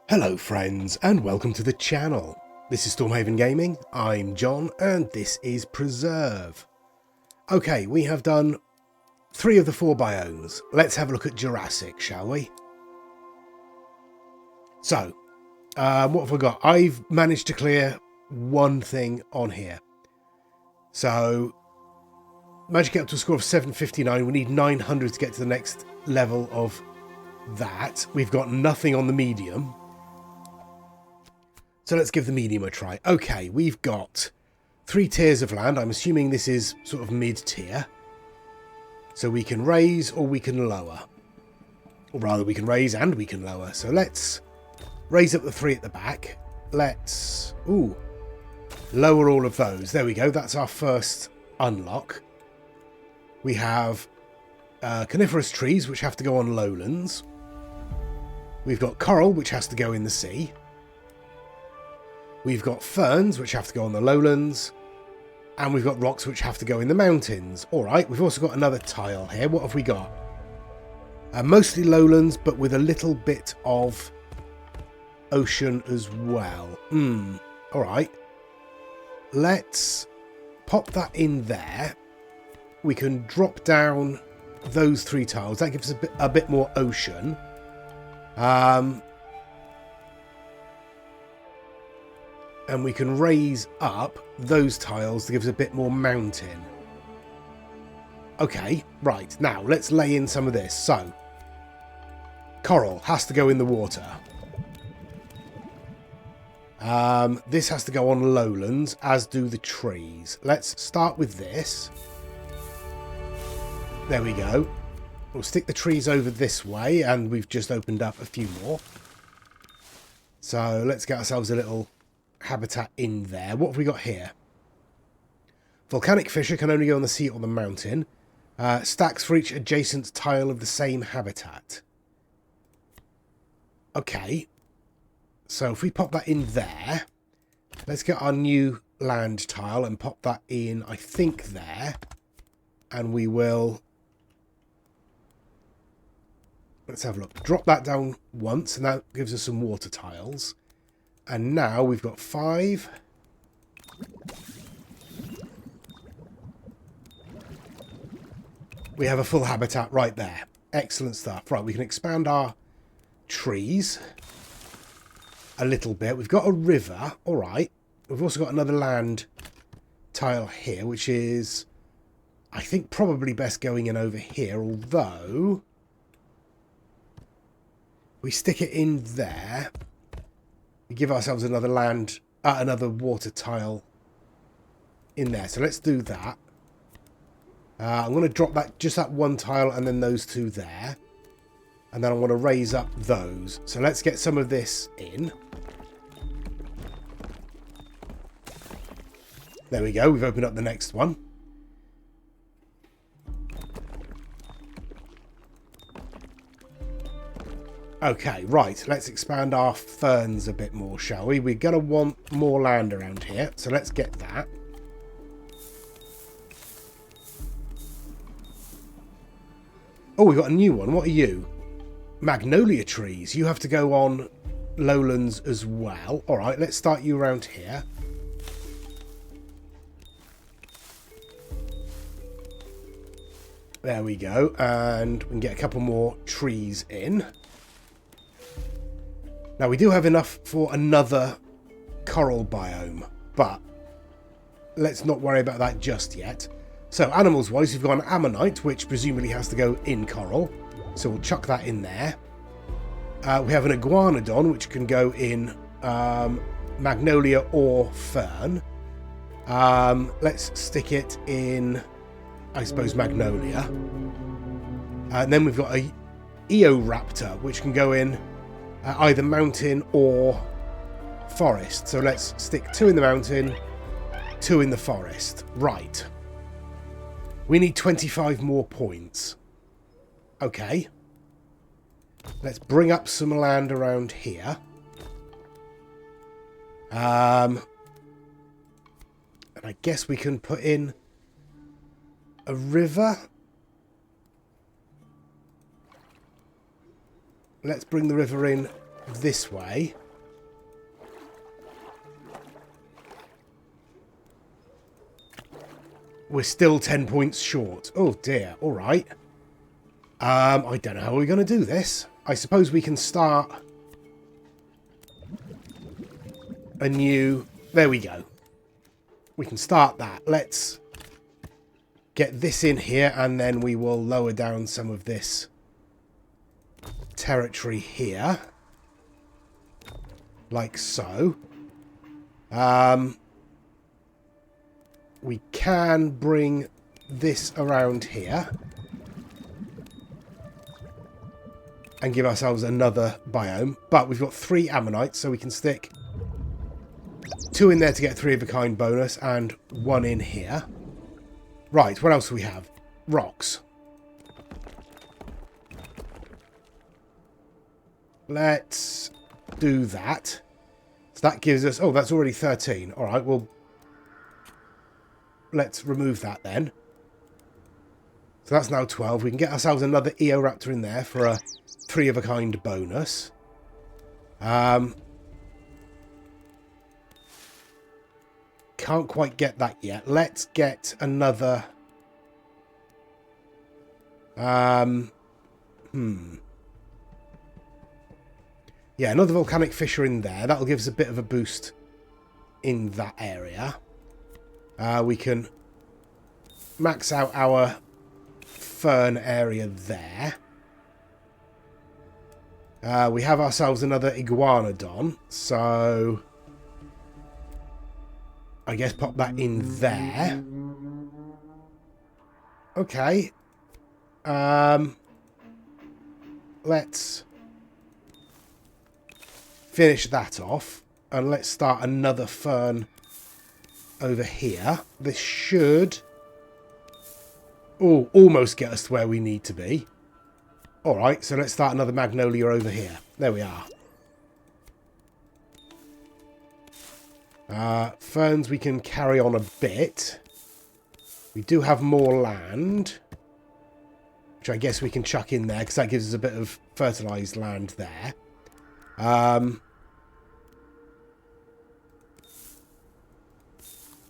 Hello friends and welcome to the channel. This is Stormhaven Gaming, I'm John and this is Preserve. Okay, we have done 3 of the 4 biomes. Let's have a look at Jurassic, shall we? So, what have I got? I've managed to clear one thing on here. So, managed to get up to a score of 759. We need 900 to get to the next level of that. We've got nothing on the medium. So let's give the medium a try. Okay, we've got 3 tiers of land. I'm assuming this is sort of mid-tier. So we can raise or we can lower. Or rather, we can raise and we can lower. So let's raise up the 3 at the back. Let's lower all of those. There we go. That's our first unlock. We have coniferous trees, which have to go on lowlands. We've got coral, which has to go in the sea. We've got ferns, which have to go on the lowlands. And we've got rocks, which have to go in the mountains. Alright, we've also got another tile here. What have we got? Mostly lowlands, but with a little bit of ocean as well. Alright. Let's pop that in there. We can drop down those 3 tiles. That gives us a bit more ocean. And we can raise up those tiles to give us a bit more mountain. Okay, right. Now, let's lay in some of this. So, coral has to go in the water. This has to go on lowlands, as do the trees. Let's start with this. There we go. We'll stick the trees over this way, and we've just opened up a few more. So, let's get ourselves a little habitat in there. What have we got here? Volcanic fissure can only go on the sea or the mountain. Stacks for each adjacent tile of the same habitat. Okay. So if we pop that in there, let's get our new land tile and pop that in, I think, there. And we will... Let's have a look. Drop that down once, and that gives us some water tiles. And now we've got 5. We have a full habitat right there. Excellent stuff. Right, we can expand our trees a little bit. We've got a river. All right. We've also got another land tile here, which is, I think, probably best going in over here. Although, we stick it in there. We give ourselves another another water tile in there. So let's do that. I'm going to drop just that one tile and then those 2 there. And then I want to raise up those. So let's get some of this in. There we go. We've opened up the next one. Okay, right, let's expand our ferns a bit more, shall we? We're going to want more land around here, so let's get that. Oh, we've got a new one. What are you? Magnolia trees. You have to go on lowlands as well. All right, let's start you around here. There we go, and we can get a couple more trees in. Now, we do have enough for another coral biome, but let's not worry about that just yet. So, animals-wise, we've got an ammonite, which presumably has to go in coral. So, we'll chuck that in there. We have an iguanodon, which can go in magnolia or fern. Let's stick it in, I suppose, magnolia. And then we've got a eoraptor, which can go in either mountain or forest. So let's stick 2 in the mountain, 2 in the forest. Right. We need 25 more points. Okay. Let's bring up some land around here. And I guess we can put in a river. Let's bring the river in this way. We're still 10 points short. Oh dear. All right. I don't know how we're going to do this. I suppose we can start a new... There we go. We can start that. Let's get this in here, and then we will lower down some of this territory here. Like so. We can bring this around here and give ourselves another biome. But we've got 3 ammonites, so we can stick 2 in there to get 3 of a kind bonus and 1 in here. Right, what else do we have? Rocks. Let's do that. So that gives us... Oh, that's already 13. All right, well, let's remove that then. So that's now 12. We can get ourselves another Eoraptor in there for a 3 of a kind bonus. Can't quite get that yet. Let's get another... Yeah, another volcanic fissure in there. That'll give us a bit of a boost in that area. We can max out our fern area there. We have ourselves another iguanodon, so I guess pop that in there. Okay. Let's finish that off, and let's start another fern over here. This should almost get us to where we need to be. Alright, so let's start another magnolia over here. There we are. Ferns we can carry on a bit. We do have more land, which I guess we can chuck in there because that gives us a bit of fertilised land there.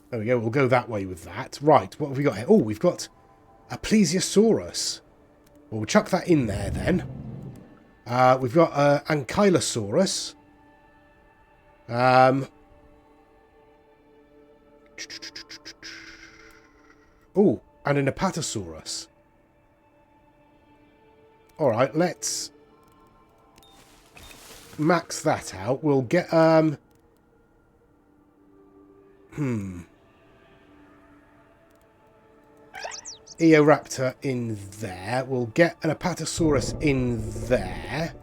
There we go, we'll go that way with that. Right, what have we got here? Oh, we've got a plesiosaurus. Well, we'll chuck that in there then. We've got an ankylosaurus. Oh, and an apatosaurus. Alright, let's max that out. We'll get... Eoraptor in there. We'll get an apatosaurus in there.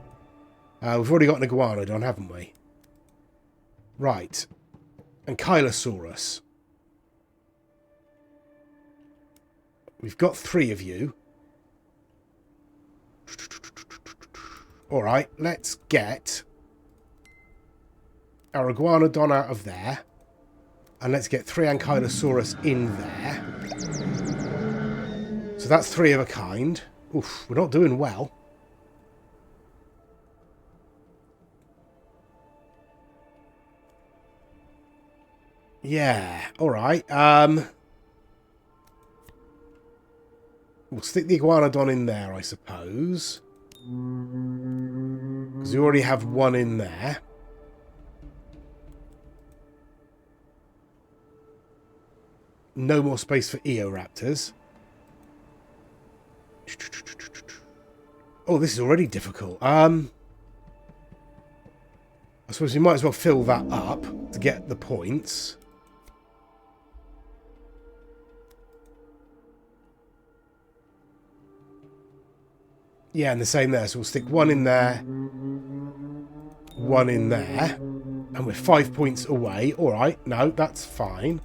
We've already got an iguanodon, haven't we? Right. Ankylosaurus. We've got 3 of you. Alright, let's get our iguanodon out of there. And let's get 3 Ankylosaurus in there. So that's 3 of a kind. Oof, we're not doing well. Yeah, alright. We'll stick the iguanodon in there, I suppose. Because we already have 1 in there. No more space for Eoraptors. Oh, this is already difficult. I suppose we might as well fill that up to get the points. Yeah, and the same there. So we'll stick 1 in there, 1 in there, and we're 5 points away. All right, no, that's fine.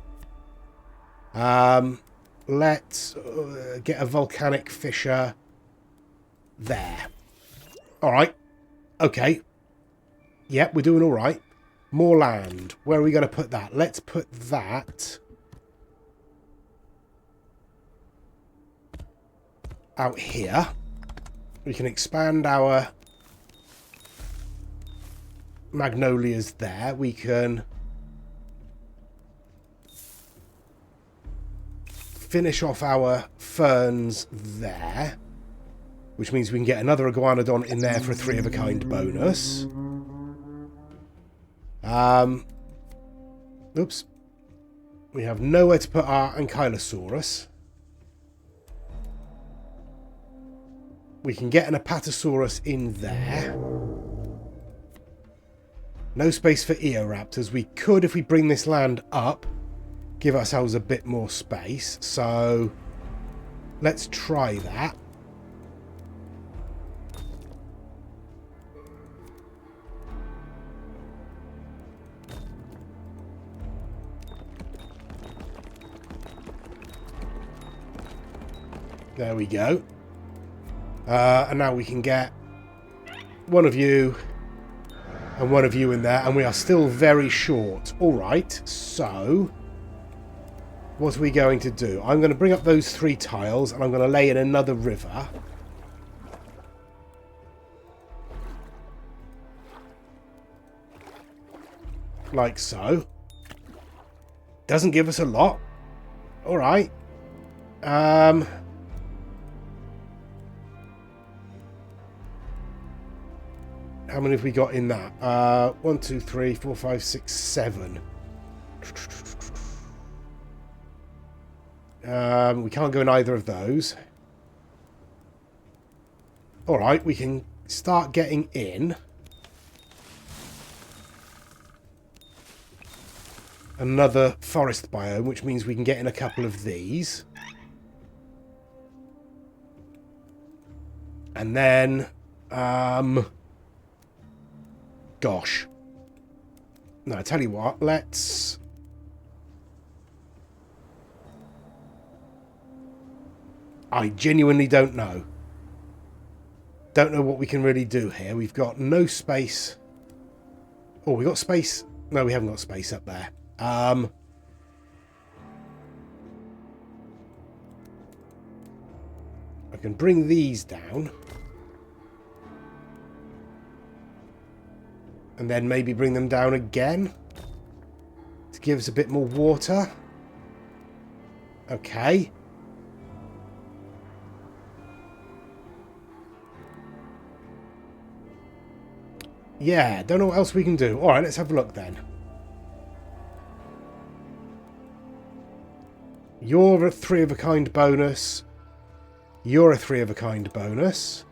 Let's get a volcanic fissure there. All right. Okay. Yep, we're doing all right. More land. Where are we going to put that? Let's put that out here. We can expand our magnolias there. We can finish off our ferns there, which means we can get another iguanodon in there for a 3 of a kind bonus. Oops. We have nowhere to put our Ankylosaurus. We can get an Apatosaurus in there. No space for Eoraptors. We could, if we bring this land up, give ourselves a bit more space. So let's try that. There we go. And now we can get one of you and one of you in there, and we are still very short. All right, so what are we going to do? I'm going to bring up those 3 tiles, and I'm going to lay in another river. Like so. Doesn't give us a lot. All right. How many have we got in that? 1, 2, 3, 4, 5, 6, 7. We can't go in either of those. Alright, we can start getting in. Another forest biome, which means we can get in a couple of these. And then... gosh. No, I tell you what, let's... I genuinely don't know. Don't know what we can really do here. We've got no space. Oh, we got space. No, we haven't got space up there. I can bring these down. And then maybe bring them down again to give us a bit more water. Okay. Yeah, don't know what else we can do. Alright, let's have a look then. You're a 3 of a kind bonus. You're a 3 of a kind bonus.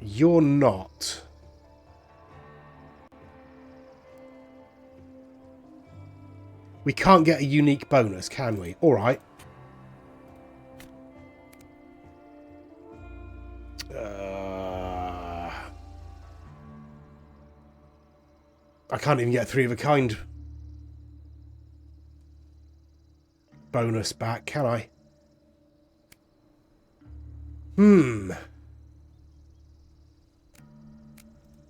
You're not. We can't get a unique bonus, can we? Alright. I can't even get a 3 of a kind bonus back, can I?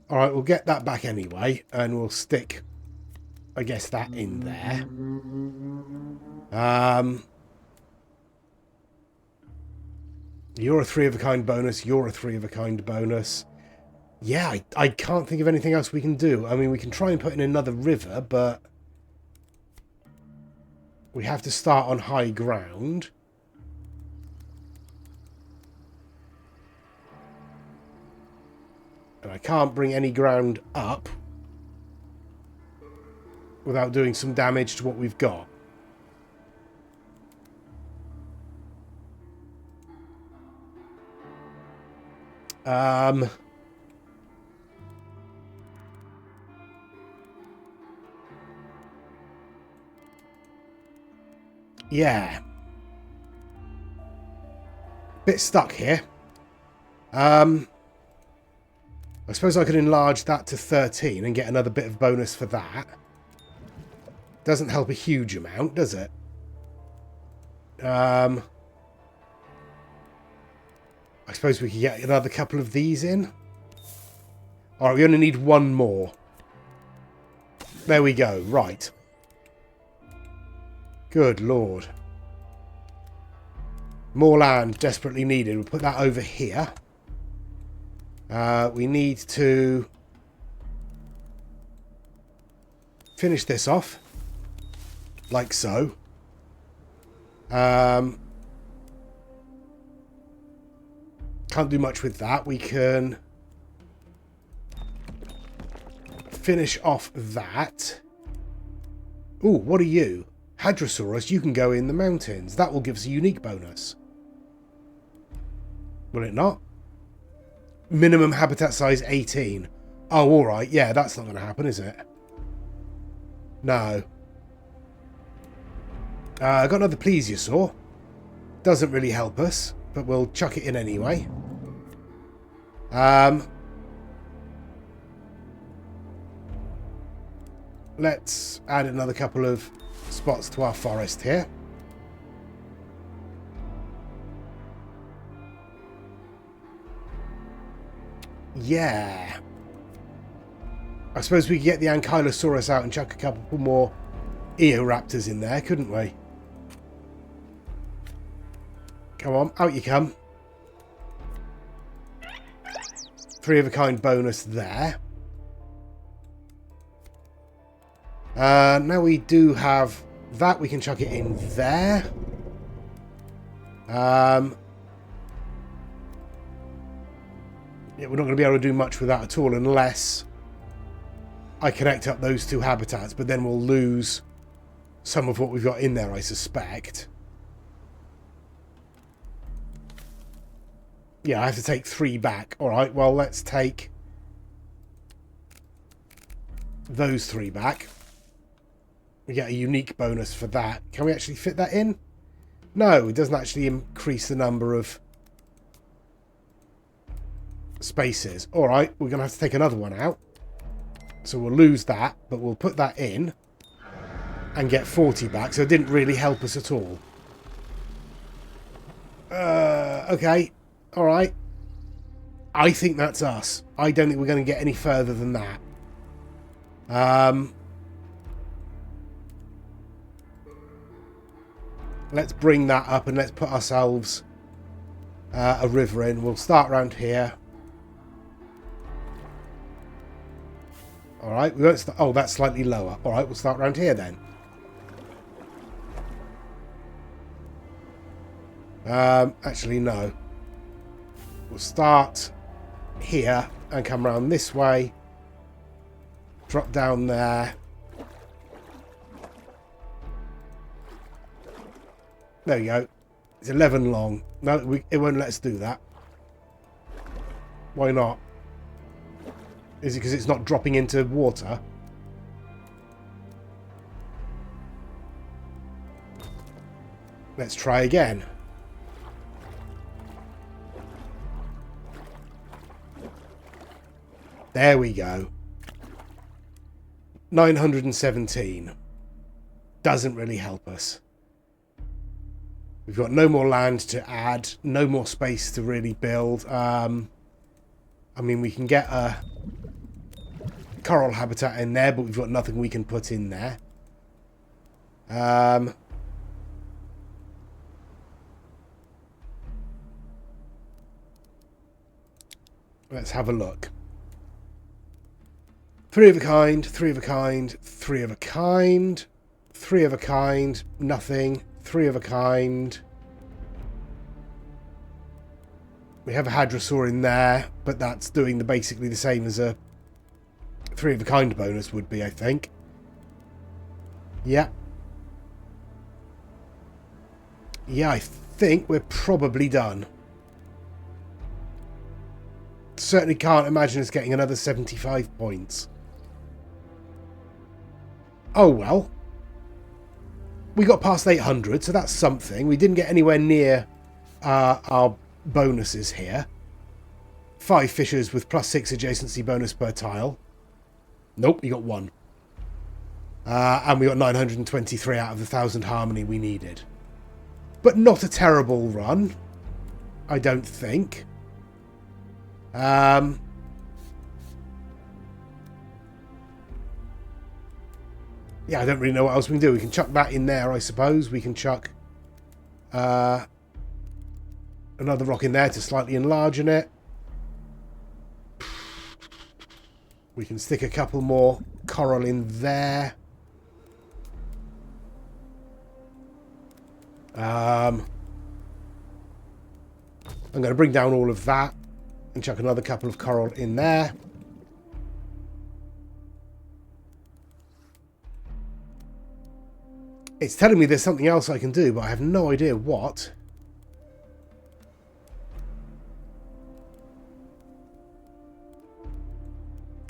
Alright, we'll get that back anyway, and we'll stick, I guess, that in there. You're a 3 of a kind bonus, you're a 3 of a kind bonus. Yeah, I can't think of anything else we can do. I mean, we can try and put in another river, but we have to start on high ground. And I can't bring any ground up without doing some damage to what we've got. Yeah. Bit stuck here. I suppose I could enlarge that to 13 and get another bit of bonus for that. Doesn't help a huge amount, does it? I suppose we could get another couple of these in. Alright, we only need one more. There we go, right. Good lord. More land desperately needed. We'll put that over here. We need to finish this off. Like so. Can't do much with that. We can finish off that. Ooh, what are you? Hadrosaurus, you can go in the mountains. That will give us a unique bonus. Will it not? Minimum habitat size 18. Oh, alright. Yeah, that's not going to happen, is it? No. I got another plesiosaur. Doesn't really help us, but we'll chuck it in anyway. Let's add another couple of spots to our forest here. Yeah. I suppose we could get the Ankylosaurus out and chuck a couple more Eoraptors in there, couldn't we? Come on, out you come. 3 of a kind bonus there. Now we do have that. We can chuck it in there. Yeah, we're not going to be able to do much with that at all unless I connect up those 2 habitats, but then we'll lose some of what we've got in there, I suspect. Yeah, I have to take 3 back. Alright, well, let's take those 3 back. We get a unique bonus for that. Can we actually fit that in? No, it doesn't actually increase the number of spaces. Alright, we're going to have to take another one out. So we'll lose that, but we'll put that in and get 40 back. So it didn't really help us at all. Okay. Alright. I think that's us. I don't think we're going to get any further than that. Let's bring that up and let's put ourselves a river in. We'll start around here. Alright, we won't start. Oh, that's slightly lower. Alright, we'll start around here then. Actually, no. We'll start here and come around this way. Drop down there. There you go. It's 11 long. No, it won't let us do that. Why not? Is it because it's not dropping into water? Let's try again. There we go. 917. Doesn't really help us. We've got no more land to add, no more space to really build. I mean, we can get a coral habitat in there, but we've got nothing we can put in there. Let's have a look. 3 of a kind, 3 of a kind, 3 of a kind, 3 of a kind, nothing. 3 of a kind. We have a hadrosaur in there, but that's doing basically the same as a 3 of a kind bonus would be, I think. Yeah. Yeah, I think we're probably done. Certainly can't imagine us getting another 75 points. Oh well. We got past 800, so that's something. We didn't get anywhere near our bonuses here. 5 fishers with +6 adjacency bonus per tile. Nope, we got 1. And we got 923 out of the 1,000 harmony we needed. But not a terrible run, I don't think. Yeah, I don't really know what else we can do. We can chuck that in there, I suppose. We can chuck another rock in there to slightly enlarge it. We can stick a couple more coral in there. I'm going to bring down all of that and chuck another couple of coral in there. It's telling me there's something else I can do, but I have no idea what.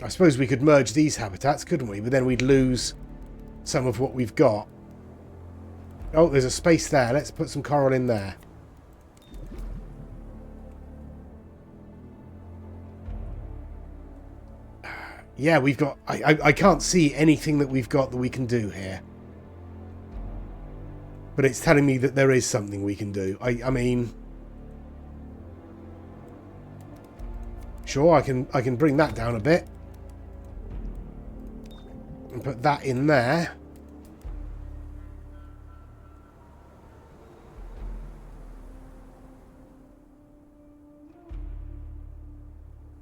I suppose we could merge these habitats, couldn't we? But then we'd lose some of what we've got. Oh, there's a space there. Let's put some coral in there. Yeah, we've got... I can't see anything that we've got that we can do here. But it's telling me that there is something we can do. I mean... Sure, I can bring that down a bit. And put that in there.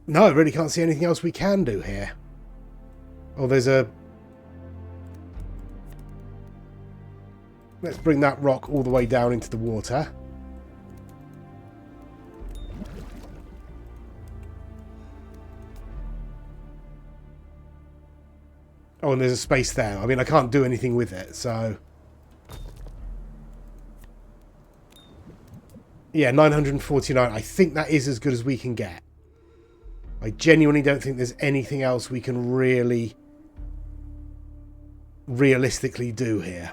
No, I really can't see anything else we can do here. Oh, there's a... Let's bring that rock all the way down into the water. Oh, and there's a space there. I mean, I can't do anything with it, so... Yeah, 949. I think that is as good as we can get. I genuinely don't think there's anything else we can really... realistically do here.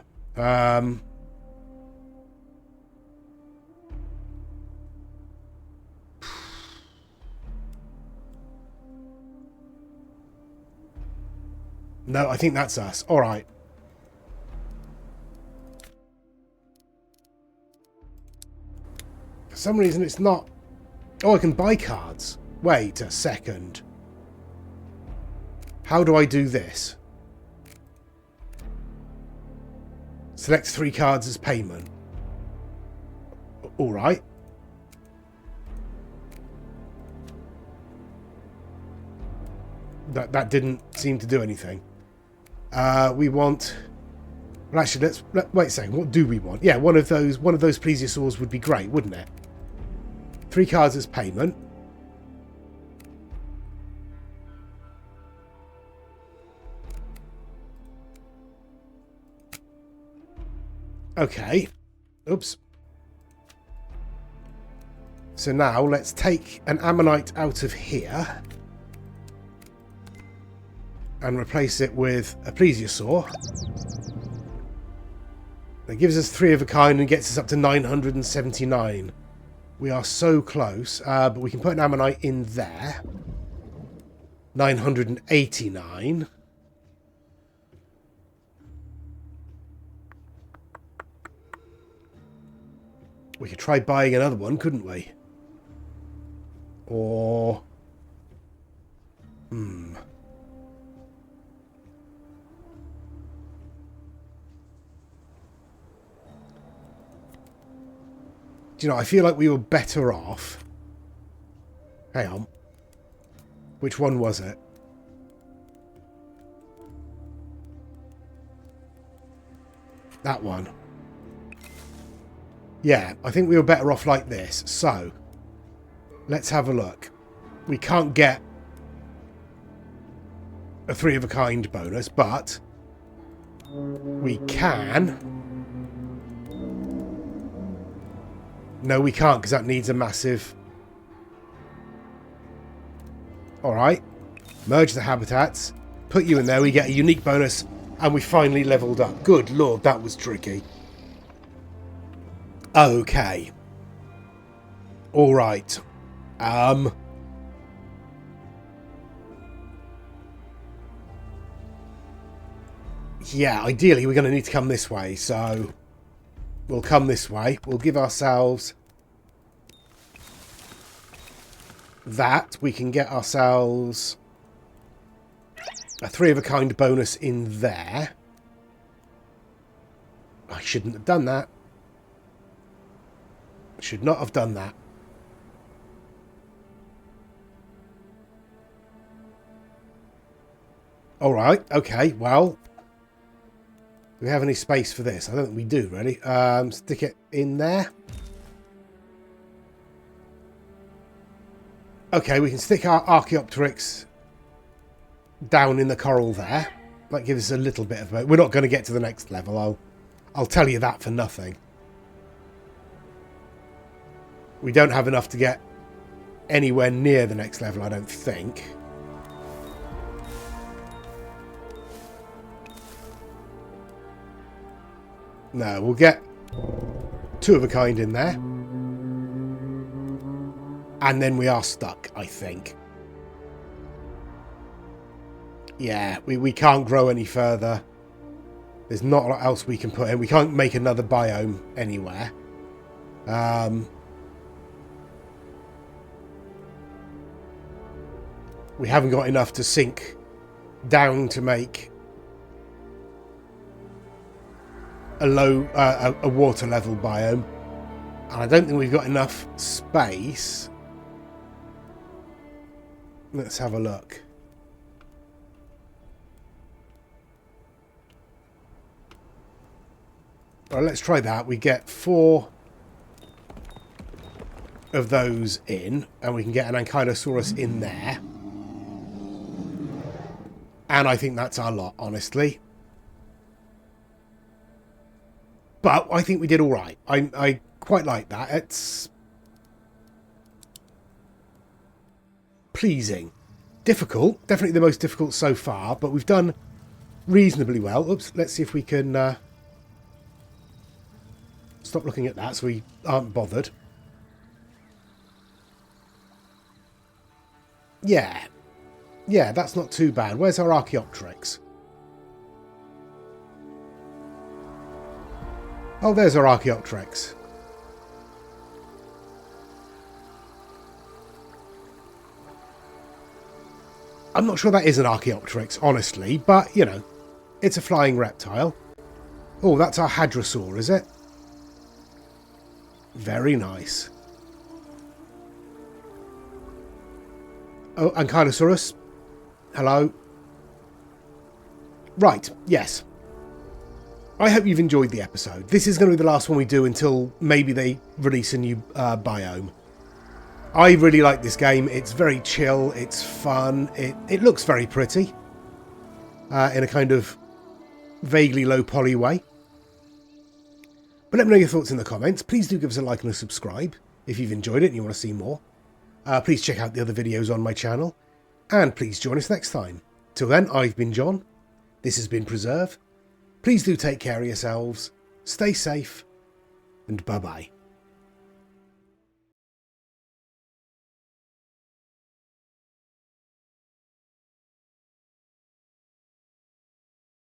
No, I think that's us. All right. For some reason, it's not... Oh, I can buy cards. Wait a second. How do I do this? Select 3 cards as payment. All right. That didn't seem to do anything. We want... Well, actually, wait a second. What do we want? Yeah, one of those plesiosaurs would be great, wouldn't it? 3 cards as payment. Okay. Oops. So now let's take an ammonite out of here and replace it with a plesiosaur. That gives us 3 of a kind and gets us up to 979. We are so close, but we can put an ammonite in there. 989. We could try buying another one, couldn't we? Or... Do you know, I feel like we were better off... Hang on. Which one was it? That one. Yeah, I think we were better off like this. So, let's have a look. We can't get a 3 of a kind bonus, but we can... No, we can't, because that needs a massive... Alright. Merge the habitats. Put you in there, we get a unique bonus, and we finally leveled up. Good lord, that was tricky. Okay. Alright. Yeah, ideally we're going to need to come this way, so... We'll come this way. We'll give ourselves... that. We can get ourselves... a 3 of a kind bonus in there. I shouldn't have done that. Should not have done that. All right. Okay. Well, do we have any space for this? I don't think we do, really. Stick it in there. Okay, we can stick our Archaeopteryx down in the coral there. That gives us a little bit of... We're not going to get to the next level. I'll tell you that for nothing. We don't have enough to get anywhere near the next level, I don't think. No, we'll get two of a kind in there. And then we are stuck, I think. Yeah, we can't grow any further. There's not a lot else we can put in. We can't make another biome anywhere. We haven't got enough to sink down to make a low, a water level biome. And I don't think we've got enough space. Let's have a look. Well, let's try that. We get 4 of those in, and we can get an Ankylosaurus in there. And I think that's our lot, honestly. But I think we did all right. I quite like that. It's pleasing. Difficult. Definitely the most difficult so far, but we've done reasonably well. Oops, let's see if we can stop looking at that so we aren't bothered. Yeah. Yeah, that's not too bad. Where's our Archaeopteryx? Oh, there's our Archaeopteryx. I'm not sure that is an Archaeopteryx, honestly, but, you know, it's a flying reptile. Oh, that's our Hadrosaur, is it? Very nice. Oh, Ankylosaurus. Hello. Right, yes. I hope you've enjoyed the episode. This is going to be the last one we do until maybe they release a new biome. I really like this game. It's very chill. It's fun. It looks very pretty. In a kind of vaguely low poly way. But let me know your thoughts in the comments. Please do give us a like and a subscribe if you've enjoyed it and you want to see more. Please check out the other videos on my channel. And please join us next time. Till then, I've been John. This has been Preserve. Please do take care of yourselves. Stay safe. And bye-bye.